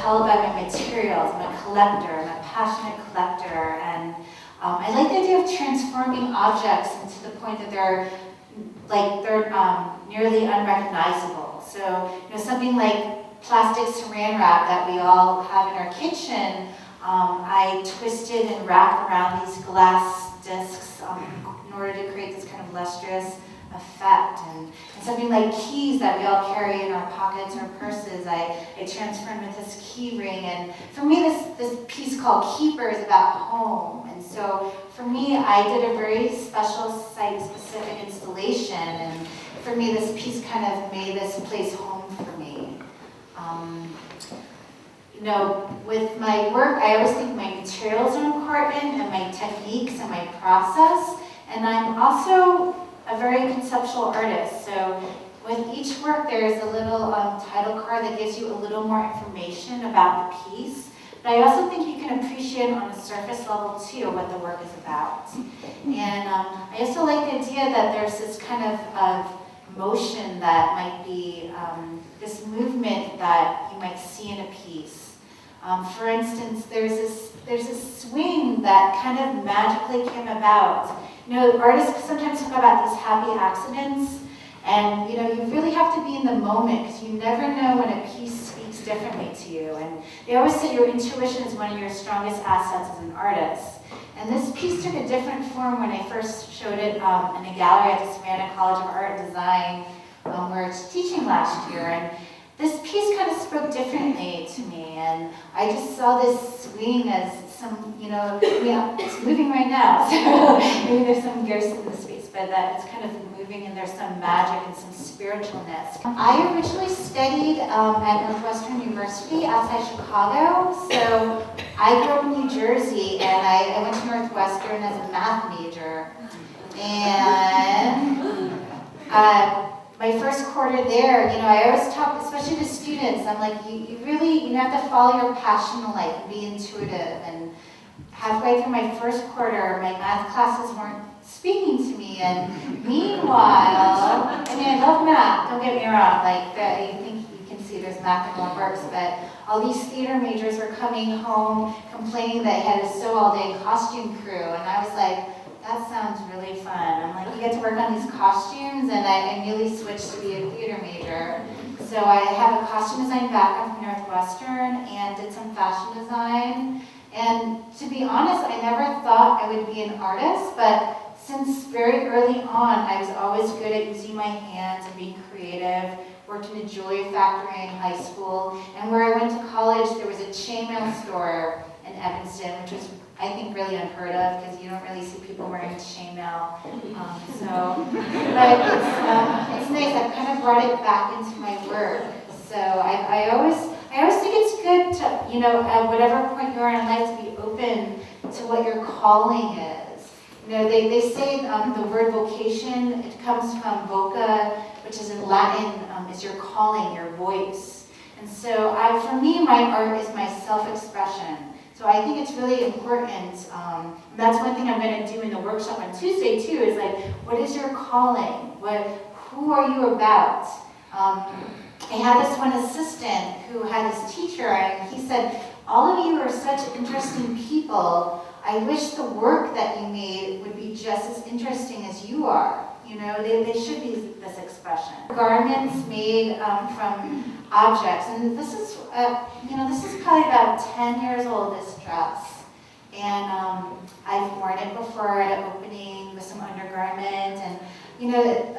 tell about my materials. I'm a collector, I'm a passionate collector, and I like the idea of transforming objects into the point that they're nearly unrecognizable. So, something like plastic saran wrap that we all have in our kitchen, I twisted and wrapped around these glass discs in order to create this kind of lustrous effect. And something like keys that we all carry in our pockets or purses, I transformed with this key ring. And for me, this piece called Keeper is about home. And so for me, I did a very special site-specific installation. And for me, this piece kind of made this place home for me. With my work, I always think my materials are important and my techniques and my process. And I'm also a very conceptual artist. So with each work, there's a little title card that gives you a little more information about the piece. But I also think you can appreciate on a surface level too what the work is about. And I also like the idea that there's this kind of motion that might be this movement that you might see in a piece. For instance, there's this swing that kind of magically came about. Artists sometimes talk about these happy accidents, and you really have to be in the moment because you never know when a piece speaks differently to you. And they always say your intuition is one of your strongest assets as an artist. And this piece took a different form when I first showed it in a gallery at the Savannah College of Art and Design, where it's teaching last year. And this piece kind of spoke differently to me, and I just saw this swing as some, it's moving right now, so maybe there's some ghosts in the space, but that it's kind of moving and there's some magic and some spiritualness. I originally studied at Northwestern University outside Chicago, so I grew up in New Jersey, and I went to Northwestern as a math major, and my first quarter there, I always talk, especially to students, I'm like, you really have to follow your passion in life and be intuitive. And halfway through my first quarter, my math classes weren't speaking to me. And meanwhile, I love math, don't get me wrong, I think you can see there's math in all works, but all these theater majors were coming home complaining that they had a sew all day costume crew. And I was like, that sounds really fun. I'm like, you get to work on these costumes, and I immediately switched to be a theater major. So I have a costume design background from Northwestern and did some fashion design. And to be honest, I never thought I would be an artist, but since very early on, I was always good at using my hands and being creative. Worked in a jewelry factory in high school, and where I went to college, there was a chainmail store in Evanston, which was, I think, really unheard of because you don't really see people wearing chainmail. But it's nice. I've kind of brought it back into my work. So I always think it's good to, at whatever point you are in life, to be open to what your calling is. They say the word vocation, it comes from voca, which is in Latin, is your calling, your voice. And so for me, my art is my self-expression. So I think it's really important. That's one thing I'm going to do in the workshop on Tuesday too, is like, what is your calling? Who are you about? I had this one assistant who had this teacher, and he said, all of you are such interesting people. I wish the work that you made would be just as interesting as you are. They should be this expression. Garments made from objects, and this is probably about 10 years old, this dress. And I've worn it before at an opening with some undergarment, and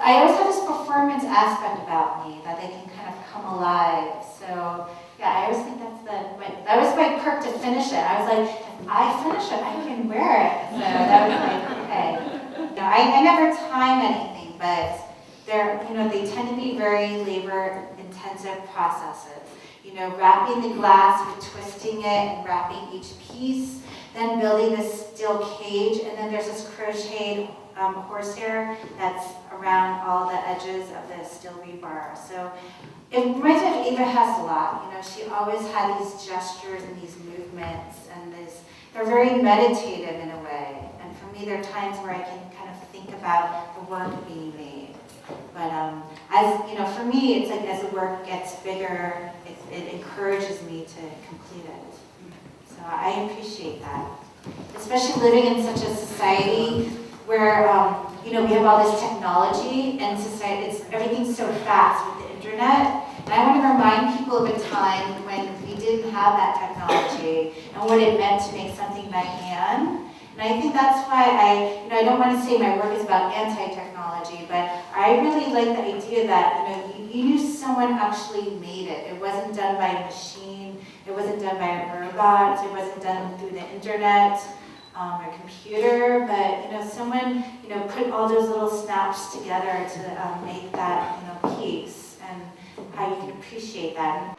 I always have this performance aspect about me, that they can kind of come alive. So yeah, I always think that was my perk to finish it. I was like, if I finish it, I can wear it. So that was like, okay. I never time anything, but they tend to be very labor-intensive processes. Wrapping the glass, twisting it, and wrapping each piece, then building this steel cage, and then there's this crocheted horsehair that's around all the edges of the steel rebar. So it reminds me of Eva Hasselot. She always had these gestures and these movements, and they're very meditative in a way. And for me, there are times where I can kind of think about the work being made. But as you know, for me, it's like as the work gets bigger, it encourages me to complete it. So I appreciate that, especially living in such a society where you know, we have all this technology and society. Everything's so fast with the internet. And I want to remind people of a time when we didn't have that technology and what it meant to make something by hand. And I think that's why I don't want to say my work is about anti-technology, but I really like the idea that, you knew someone actually made it. It wasn't done by a machine. It wasn't done by a robot. It wasn't done through the internet or computer, but, someone, put all those little snaps together to make that, piece, and how you can appreciate that.